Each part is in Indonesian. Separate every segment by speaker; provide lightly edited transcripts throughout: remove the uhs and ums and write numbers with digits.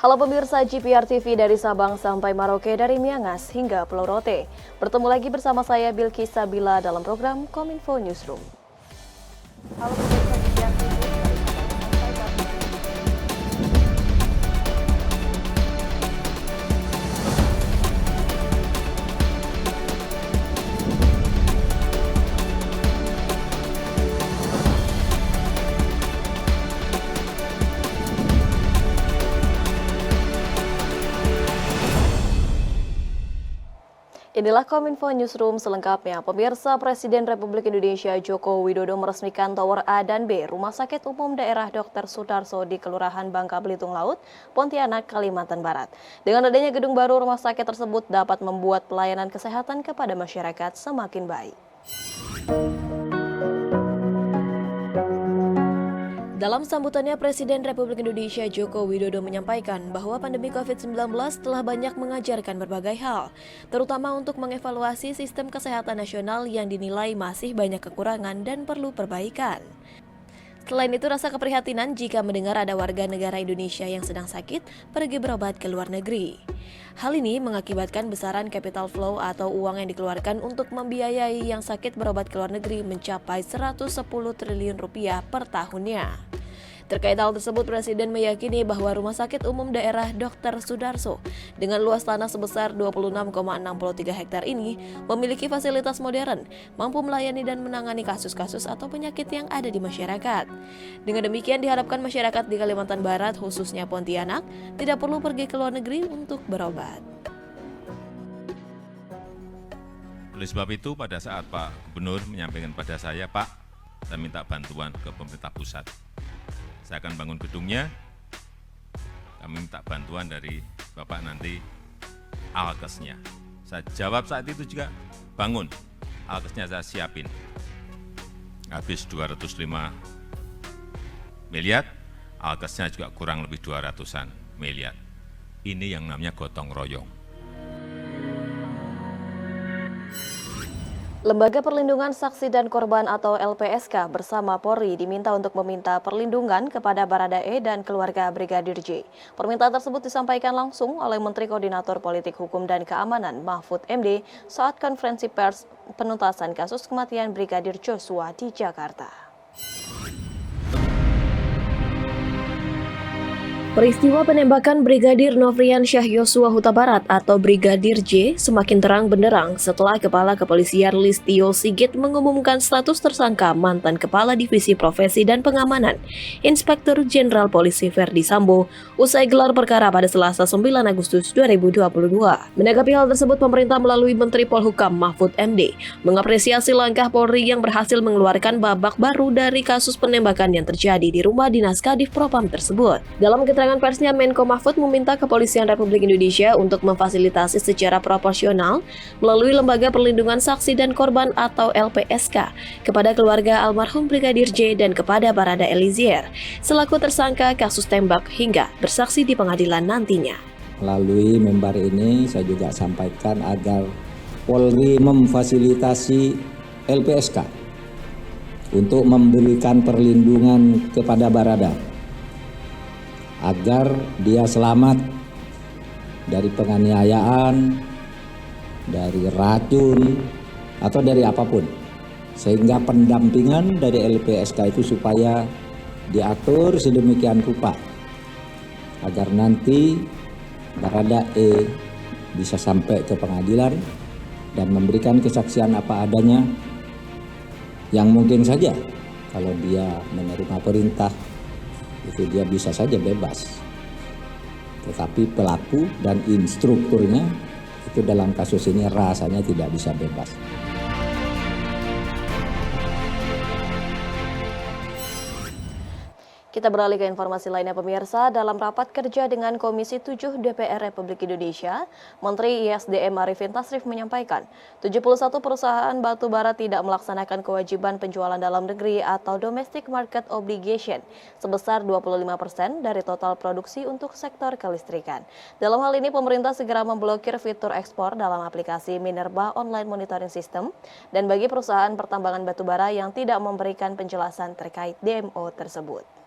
Speaker 1: Halo pemirsa GPR TV dari Sabang sampai Merauke, dari Miangas hingga Pulau Rote. Bertemu lagi bersama saya Bilqis Sabila dalam program Kominfo Newsroom. Halo pemirsa GPR TV dari Sabang sampai Merauke. Inilah Kominfo Newsroom selengkapnya. Pemirsa, Presiden Republik Indonesia Joko Widodo meresmikan Tower A dan B Rumah Sakit Umum Daerah Dr. Sudarso di Kelurahan Bangka Belitung Laut, Pontianak, Kalimantan Barat. Dengan adanya gedung baru, rumah sakit tersebut dapat membuat pelayanan kesehatan kepada masyarakat semakin baik. Dalam sambutannya, Presiden Republik Indonesia Joko Widodo menyampaikan bahwa pandemi COVID-19 telah banyak mengajarkan berbagai hal, terutama untuk mengevaluasi sistem kesehatan nasional yang dinilai masih banyak kekurangan dan perlu perbaikan. Selain itu, rasa keprihatinan jika mendengar ada warga negara Indonesia yang sedang sakit pergi berobat ke luar negeri. Hal ini mengakibatkan besaran capital flow atau uang yang dikeluarkan untuk membiayai yang sakit berobat ke luar negeri mencapai 110 triliun rupiah per tahunnya. Terkait hal tersebut, Presiden meyakini bahwa Rumah Sakit Umum Daerah Dr. Sudarso dengan luas tanah sebesar 26,63 hektar ini memiliki fasilitas modern, mampu melayani dan menangani kasus-kasus atau penyakit yang ada di masyarakat. Dengan demikian, diharapkan masyarakat di Kalimantan Barat, khususnya Pontianak, tidak perlu pergi ke luar negeri untuk berobat.
Speaker 2: Oleh sebab itu, pada saat Pak Gubernur menyampaikan pada saya, Pak, saya minta bantuan ke pemerintah pusat. Saya akan bangun gedungnya, kami minta bantuan dari Bapak nanti alkesnya. Saya jawab saat itu juga, bangun, alkesnya saya siapin. Habis 205 miliar, alkesnya juga kurang lebih 200-an miliar. Ini yang namanya gotong royong.
Speaker 1: Lembaga Perlindungan Saksi dan Korban atau LPSK bersama Polri diminta untuk meminta perlindungan kepada Baradae dan keluarga Brigadir J. Permintaan tersebut disampaikan langsung oleh Menteri Koordinator Politik Hukum dan Keamanan Mahfud MD saat konferensi pers penuntasan kasus kematian Brigadir Joshua di Jakarta. Peristiwa penembakan Brigadir Nofrian Syah Yosua Huta Barat atau Brigadir J semakin terang benderang setelah Kepala Kepolisian Listio Sigit mengumumkan status tersangka mantan Kepala Divisi Profesi dan Pengamanan Inspektur Jenderal Polisi Verdi Sambo usai gelar perkara pada Selasa 9 Agustus 2022. Menanggapi hal tersebut, pemerintah melalui Menteri Polhukam Mahfud MD mengapresiasi langkah Polri yang berhasil mengeluarkan babak baru dari kasus penembakan yang terjadi di rumah dinas Kadif Propam tersebut. Dalam keterangan persnya, Menko Mahfud meminta Kepolisian Republik Indonesia untuk memfasilitasi secara proporsional melalui Lembaga Perlindungan Saksi dan Korban atau LPSK kepada keluarga almarhum Brigadir J dan kepada Barada Eliezer selaku tersangka kasus tembak hingga bersaksi di pengadilan nantinya.
Speaker 3: Melalui mimbar ini saya juga sampaikan agar Polri memfasilitasi LPSK untuk memberikan perlindungan kepada Barada agar dia selamat dari penganiayaan, dari racun, atau dari apapun. Sehingga pendampingan dari LPSK itu supaya diatur sedemikian rupa agar nanti Baradae bisa sampai ke pengadilan dan memberikan kesaksian apa adanya yang mungkin saja kalau dia menerima perintah itu dia bisa saja bebas, tetapi pelaku dan instrukturnya itu dalam kasus ini rasanya tidak bisa bebas.
Speaker 1: Kita beralih ke informasi lainnya pemirsa. Dalam rapat kerja dengan Komisi 7 DPR Republik Indonesia, Menteri ISDM Arifin Tasrif menyampaikan 71 perusahaan batu bara tidak melaksanakan kewajiban penjualan dalam negeri atau domestic market obligation sebesar 25% dari total produksi untuk sektor kelistrikan. Dalam hal ini, pemerintah segera memblokir fitur ekspor dalam aplikasi Minerba Online Monitoring System dan bagi perusahaan pertambangan batu bara yang tidak memberikan penjelasan terkait DMO tersebut.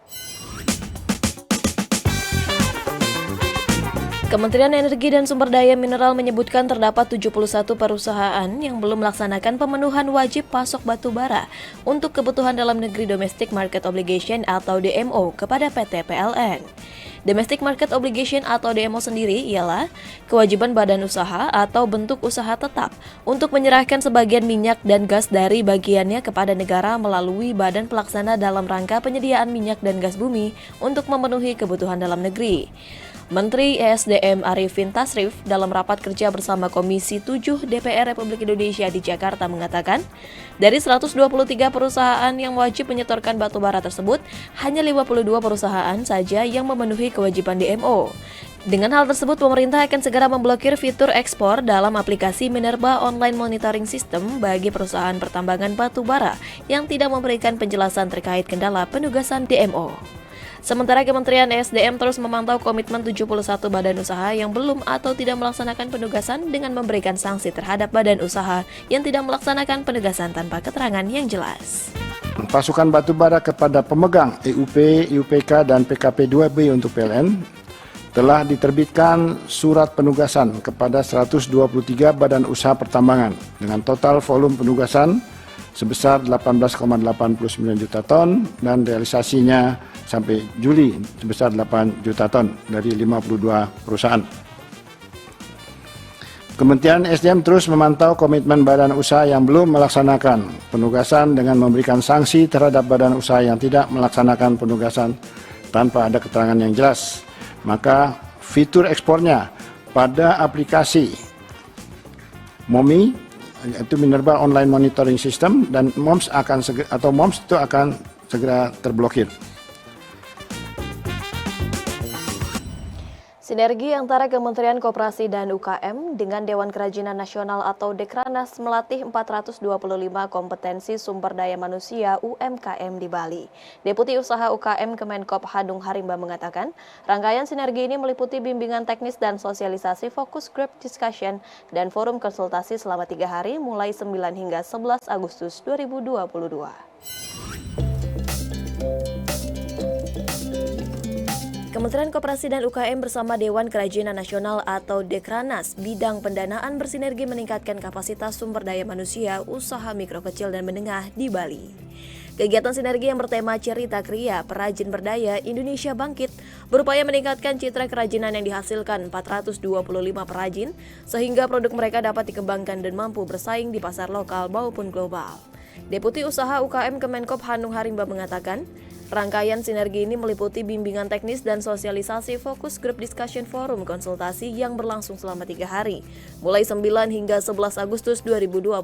Speaker 1: Kementerian Energi dan Sumber Daya Mineral menyebutkan terdapat 71 perusahaan yang belum melaksanakan pemenuhan wajib pasok batu bara untuk kebutuhan dalam negeri Domestic Market Obligation atau DMO kepada PT PLN. Domestic Market Obligation atau DMO sendiri ialah kewajiban badan usaha atau bentuk usaha tetap untuk menyerahkan sebagian minyak dan gas dari bagiannya kepada negara melalui badan pelaksana dalam rangka penyediaan minyak dan gas bumi untuk memenuhi kebutuhan dalam negeri. Menteri ESDM Arifin Tasrif dalam rapat kerja bersama Komisi 7 DPR Republik Indonesia di Jakarta mengatakan, dari 123 perusahaan yang wajib menyetorkan batu bara tersebut, hanya 52 perusahaan saja yang memenuhi kewajiban DMO. Dengan hal tersebut, pemerintah akan segera memblokir fitur ekspor dalam aplikasi Minerba Online Monitoring System bagi perusahaan pertambangan batu bara yang tidak memberikan penjelasan terkait kendala penugasan DMO. Sementara Kementerian ESDM terus memantau komitmen 71 badan usaha yang belum atau tidak melaksanakan penugasan dengan memberikan sanksi terhadap badan usaha yang tidak melaksanakan penugasan tanpa keterangan yang jelas.
Speaker 4: Pasokan batu bara kepada pemegang EUP, IUPK, dan PKP 2B untuk PLN telah diterbitkan surat penugasan kepada 123 badan usaha pertambangan dengan total volume penugasan sebesar 18,89 juta ton dan realisasinya sampai Juli sebesar 8 juta ton dari 52 perusahaan. Kementerian SDM terus memantau komitmen badan usaha yang belum melaksanakan penugasan dengan memberikan sanksi terhadap badan usaha yang tidak melaksanakan penugasan tanpa ada keterangan yang jelas. Maka fitur ekspornya pada aplikasi MOMI, yaitu Minerba Online Monitoring System, dan MOMS itu akan segera terblokir.
Speaker 1: Sinergi antara Kementerian Koperasi dan UKM dengan Dewan Kerajinan Nasional atau Dekranas melatih 425 kompetensi sumber daya manusia UMKM di Bali. Deputi Usaha UKM Kemenkop Hadung Harimba mengatakan, rangkaian sinergi ini meliputi bimbingan teknis dan sosialisasi fokus group discussion dan forum konsultasi selama 3 hari mulai 9 hingga 11 Agustus 2022. Kementerian Koperasi dan UKM bersama Dewan Kerajinan Nasional atau Dekranas bidang pendanaan bersinergi meningkatkan kapasitas sumber daya manusia usaha mikro kecil dan menengah di Bali. Kegiatan sinergi yang bertema Cerita Kria Perajin Berdaya Indonesia Bangkit berupaya meningkatkan citra kerajinan yang dihasilkan 425 perajin sehingga produk mereka dapat dikembangkan dan mampu bersaing di pasar lokal maupun global. Deputi Usaha UKM Kemenkop Hadung Harimba mengatakan, rangkaian sinergi ini meliputi bimbingan teknis dan sosialisasi fokus grup discussion forum konsultasi yang berlangsung selama 3 hari, mulai 9 hingga 11 Agustus 2022.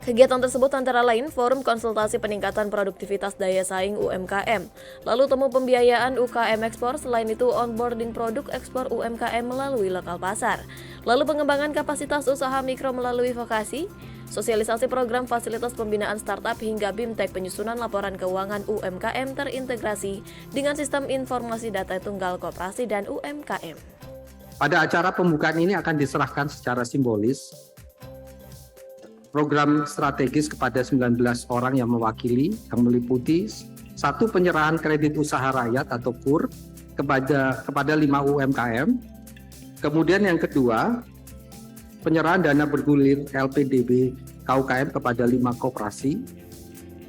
Speaker 1: Kegiatan tersebut antara lain forum konsultasi peningkatan produktivitas daya saing UMKM, lalu temu pembiayaan UKM ekspor, selain itu onboarding produk ekspor UMKM melalui lokal pasar, lalu pengembangan kapasitas usaha mikro melalui vokasi, sosialisasi program fasilitas pembinaan startup hingga BIMTEK penyusunan laporan keuangan UMKM terintegrasi dengan sistem informasi data tunggal koperasi dan UMKM.
Speaker 5: Pada acara pembukaan ini akan diserahkan secara simbolis program strategis kepada 19 orang yang mewakili, yang meliputi 1 penyerahan kredit usaha rakyat atau KUR kepada 5 UMKM. Kemudian yang kedua, penyerahan dana bergulir LPDB KUKM kepada 5 koperasi.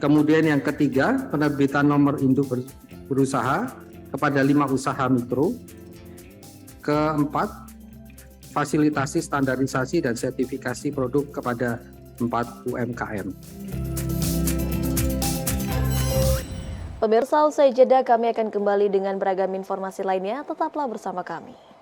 Speaker 5: Kemudian yang ketiga, penerbitan nomor induk berusaha kepada 5 usaha mikro. Keempat, fasilitasi standarisasi dan sertifikasi produk kepada 4 UMKM.
Speaker 1: Pemirsa, usai jeda kami akan kembali dengan beragam informasi lainnya. Tetaplah bersama kami.